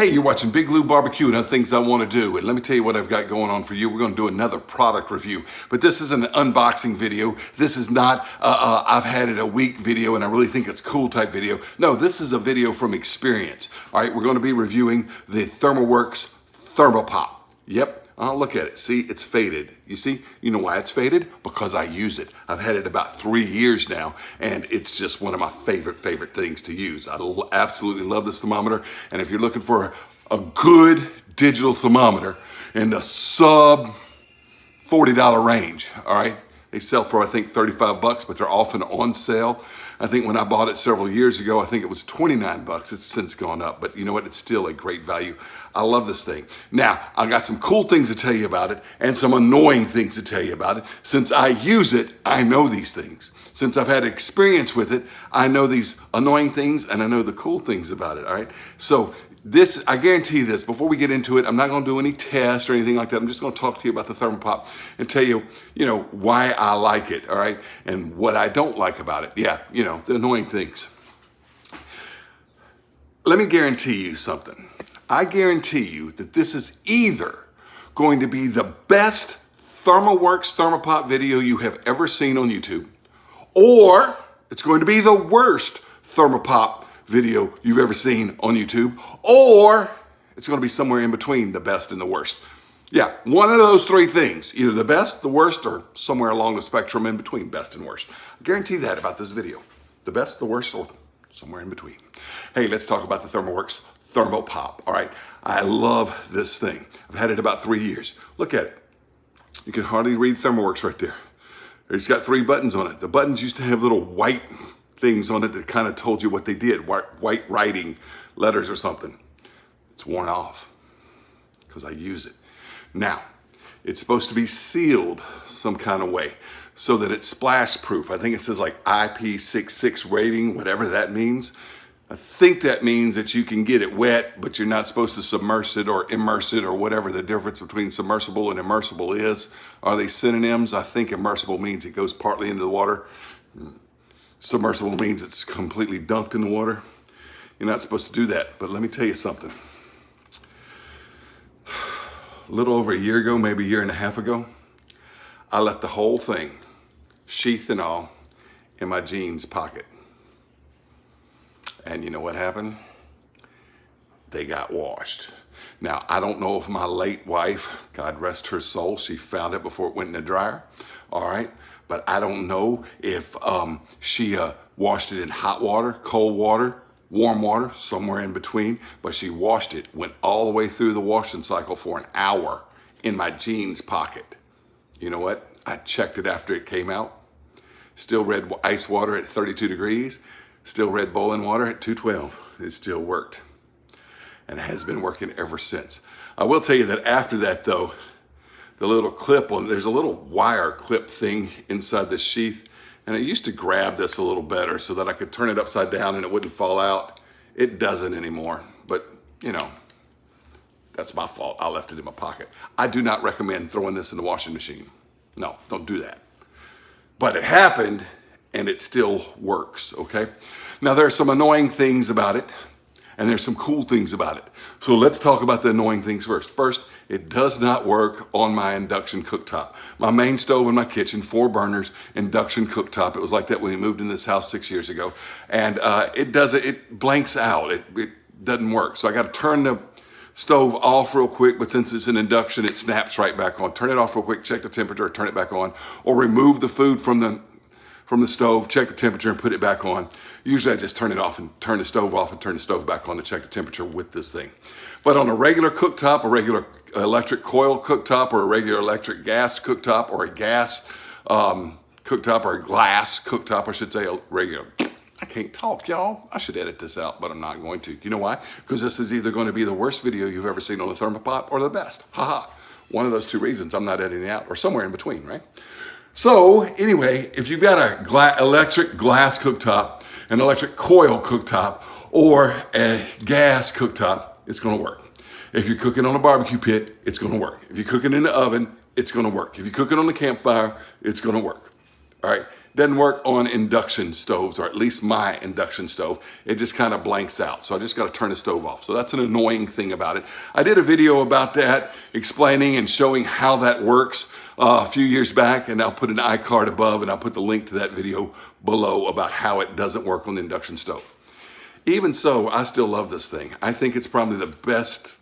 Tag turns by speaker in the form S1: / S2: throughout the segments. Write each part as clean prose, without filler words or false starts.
S1: Hey, you're watching Big Lou Barbecue and other things I want to do. And let me tell you what I've got going on for you. We're going to do another product review. But this is an unboxing video. This is not, I've had it a week video and I really think it's cool type video. No, this is a video from experience. All right, we're going to be reviewing the ThermoWorks ThermoPop. Yep. Look at it. See, it's faded. You see, you know why it's faded? Because I use it. I've had it about 3 years now, and it's just one of my favorite things to use. I absolutely love this thermometer, and if you're looking for a good digital thermometer in the sub $40 range, all right? They sell for, I think, 35 bucks, but they're often on sale. I think when I bought it several years ago, I think it was 29 bucks. It's since gone up, but you know what? It's still a great value. I love this thing. Now, I got some cool things to tell you about it and some annoying things to tell you about it. Since I use it, I know these things. Since I've had experience with it, I know these annoying things and I know the cool things about it, all right? So this, I guarantee this, before we get into it, I'm not gonna do any tests or anything like that. I'm just gonna talk to you about the ThermoPop and tell you, why I like it, all right? And what I don't like about it. Yeah, the annoying things. Let me guarantee you something. I guarantee you that this is either going to be the best ThermoWorks ThermoPop video you have ever seen on YouTube, or it's going to be the worst ThermoPop video you've ever seen on YouTube, or it's going to be somewhere in between the best and the worst. Yeah, one of those three things, either the best, the worst, or somewhere along the spectrum in between best and worst. I guarantee that about this video. The best, the worst, or somewhere in between. Hey, let's talk about the ThermoWorks ThermoPop, all right? I love this thing. I've had it about 3 years. Look at it. You can hardly read ThermoWorks right there. It's got 3 buttons on it. The buttons used to have little white things on it that kind of told you what they did, white writing letters or something. It's worn off because I use it. Now, it's supposed to be sealed some kind of way so that it's splash proof. I think it says like IP66 rating, whatever that means. I think that means that you can get it wet, but you're not supposed to submerge it or immerse it or whatever the difference between submersible and immersible is. Are they synonyms? I think immersible means it goes partly into the water. Submersible means it's completely dunked in the water. You're not supposed to do that, but let me tell you something. A little over a year ago, maybe a year and a half ago, I left the whole thing, sheath and all, in my jeans pocket. And you know what happened? They got washed. Now, I don't know if my late wife, God rest her soul, she found it before it went in the dryer, all right? But I don't know if she washed it in hot water, cold water, warm water, somewhere in between, but she washed it, went all the way through the washing cycle for an hour in my jeans pocket. You know what? I checked it after it came out. Still read ice water at 32 degrees. Still read boiling water at 212. It still worked. And it has been working ever since. I will tell you that after that though, the little clip on, there's a little wire clip thing inside the sheath. And I used to grab this a little better so that I could turn it upside down and it wouldn't fall out. It doesn't anymore, but that's my fault. I left it in my pocket. I do not recommend throwing this in the washing machine. No, don't do that. But it happened and it still works, okay? Now there are some annoying things about it and there's some cool things about it. So let's talk about the annoying things first. First, it does not work on my induction cooktop. My main stove in my kitchen, 4 burners, induction cooktop. It was like that when we moved in this house 6 years ago. And it blanks out, it doesn't work. So I gotta turn the stove off real quick, but since it's an induction, it snaps right back on. Turn it off real quick, check the temperature, turn it back on, or remove the food from the stove, check the temperature and put it back on. Usually I just turn it off and turn the stove off and turn the stove back on to check the temperature with this thing. But on a regular cooktop, a regular electric coil cooktop, or a regular electric gas cooktop, or a gas cooktop, or a glass cooktop, I should say, a regular. I can't talk, y'all. I should edit this out, but I'm not going to. You know why? Because this is either going to be the worst video you've ever seen on the ThermoPop or the best. Haha. One of those 2 reasons I'm not editing it out, or somewhere in between, right? So anyway, if you've got a electric glass cooktop, an electric coil cooktop, or a gas cooktop, it's gonna work. If you're cooking on a barbecue pit, it's gonna work. If you're cooking in the oven, it's gonna work. If you cook it on the campfire, it's gonna work. All right, Doesn't work on induction stoves, or at least my induction stove. It just kind of blanks out. So I just got to turn the stove off. So that's an annoying thing about it. I did a video about that, explaining and showing how that works a few years back, and I'll put an iCard above, and I'll put the link to that video below about how it doesn't work on the induction stove. Even so, I still love this thing. I think it's probably the best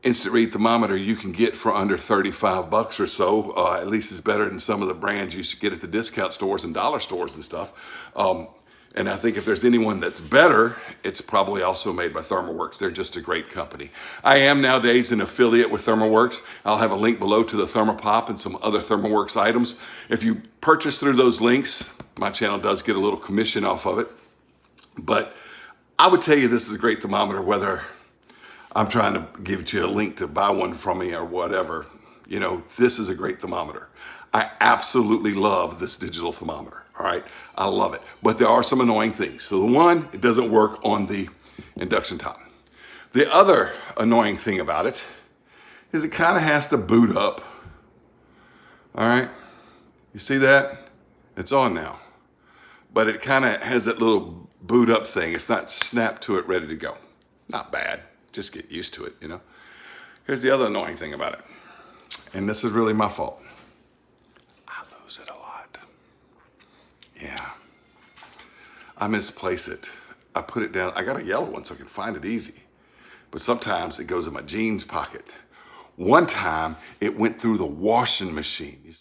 S1: instant read thermometer you can get for under 35 bucks or so. At least it's better than some of the brands you get at the discount stores and dollar stores and stuff. And I think if there's anyone that's better, it's probably also made by ThermoWorks. They're just a great company. I am nowadays an affiliate with ThermoWorks. I'll have a link below to the ThermoPop and some other ThermoWorks items. If you purchase through those links, my channel does get a little commission off of it. But I would tell you this is a great thermometer, whether I'm trying to give you a link to buy one from me or whatever. You know, this is a great thermometer. I absolutely love this digital thermometer, all right? I love it. But there are some annoying things. So the one, it doesn't work on the induction top. The other annoying thing about it is it kind of has to boot up, all right? You see that? It's on now. But it kind of has that little boot up thing. It's not snapped to it, ready to go. Not bad. Just get used to it, you know. Here's the other annoying thing about it. And this is really my fault. I lose it a lot. Yeah. I misplace it. I put it down. I got a yellow one so I can find it easy. But sometimes it goes in my jeans pocket. One time it went through the washing machine.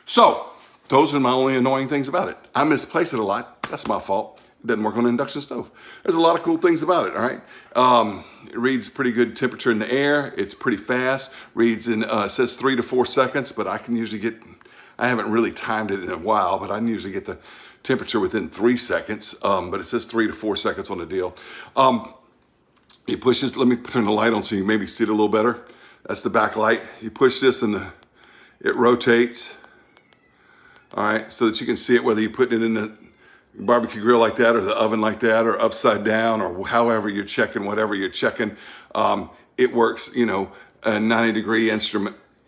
S1: So those are my only annoying things about it. I misplace it a lot. That's my fault. It doesn't work on an induction stove. There's a lot of cool things about it, all right? It reads pretty good temperature in the air. It's pretty fast. Reads in, it says 3 to 4 seconds, but I can usually get, I haven't really timed it in a while, but I can usually get the temperature within 3 seconds, but it says 3 to 4 seconds on the deal. You push this, let me turn the light on so you maybe see it a little better. That's the back light. You push this and it rotates. All right, so that you can see it, whether you put it in the barbecue grill like that, or the oven like that, or upside down, or however you're checking, whatever you're checking. It works, you know, 90-degree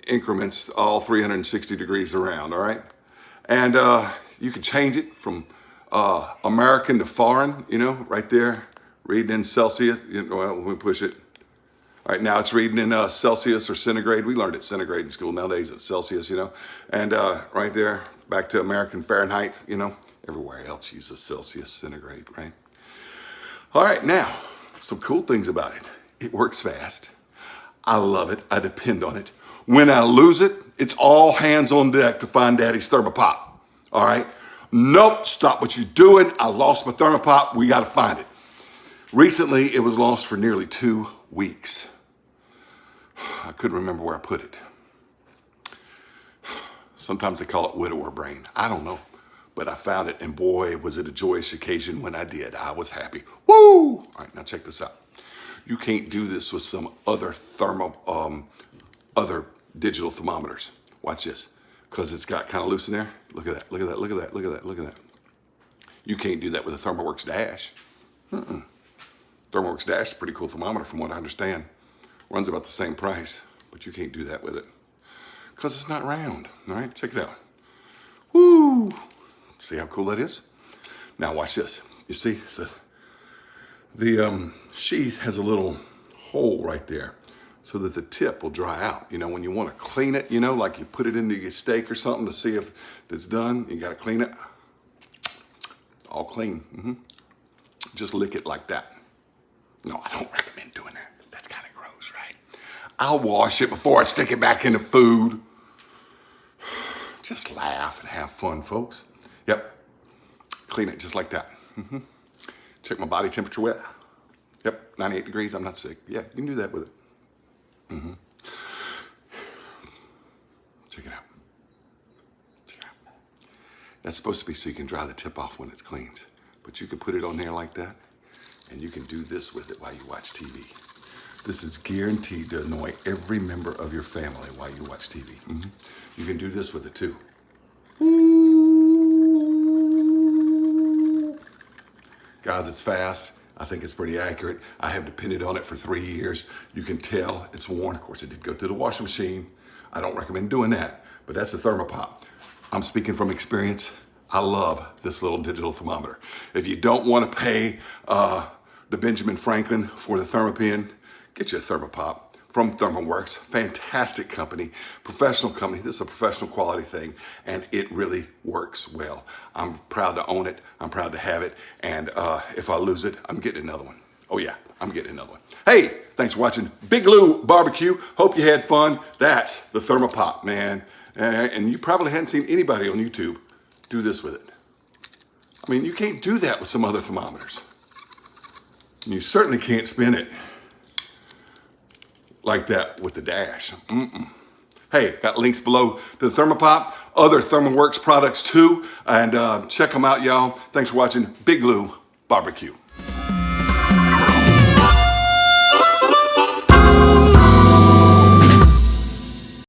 S1: increments, all 360 degrees around, all right? And you can change it from American to foreign, you know, right there, reading in Celsius. Well, let me push it. All right, now it's reading in Celsius or centigrade. We learned it centigrade in school. Nowadays it's Celsius, you know. And right there, back to American Fahrenheit, you know. Everywhere else uses Celsius, centigrade, right? All right, now, some cool things about it. It works fast. I love it. I depend on it. When I lose it, it's all hands on deck to find Daddy's ThermoPop. All right? Nope, stop what you're doing. I lost my ThermoPop. We got to find it. Recently, it was lost for nearly 2 weeks. I couldn't remember where I put it. Sometimes they call it widower brain. I don't know. But I found it, and boy, was it a joyous occasion when I did. I was happy. Woo! All right, now check this out. You can't do this with some other other digital thermometers. Watch this, because it's got kind of loose in there. Look at that, look at that, look at that, look at that, look at that. You can't do that with a ThermoWorks Dash. ThermoWorks Dash is a pretty cool thermometer from what I understand. Runs about the same price, but you can't do that with it because it's not round. All right, check it out. Woo! See how cool that is? Now watch this. You see, the sheath has a little hole right there so that the tip will dry out. You know, when you want to clean it, you know, like you put it into your steak or something to see if it's done, you got to clean it. All clean. Just lick it like that. No, I don't recommend doing that. That's kind of gross, right? I'll wash it before I stick it back in the food. Just laugh and have fun, folks. Yep. Clean it just like that. Check my body temperature wet. Yep, 98 degrees. I'm not sick. Yeah, you can do that with it. Check it out. Check it out. That's supposed to be so you can dry the tip off when it's cleaned. But you can put it on there like that, and you can do this with it while you watch TV. This is guaranteed to annoy every member of your family while you watch TV. You can do this with it too. Guys, it's fast. I think it's pretty accurate. I have depended on it for 3 years. You can tell it's worn. Of course, it did go through the washing machine. I don't recommend doing that. but that's a ThermoPop. I'm speaking from experience. I love this little digital thermometer. If you don't want to pay the Benjamin Franklin for the Thermopen, get you a ThermoPop from ThermoWorks. Fantastic company, professional company. This is a professional quality thing, and it really works well. I'm proud to own it. I'm proud to have it, and if I lose it, I'm getting another one. Oh yeah, I'm getting another one. Hey, thanks for watching Big Lou Barbecue. Hope you had fun. That's the ThermoPop, man. And you probably hadn't seen anybody on YouTube do this with it. I mean, you can't do that with some other thermometers. And you certainly can't spin it like that with the dash. Hey, got links below to the ThermoPop, other ThermoWorks products too, and check them out, y'all. Thanks for watching Big Lou Barbecue.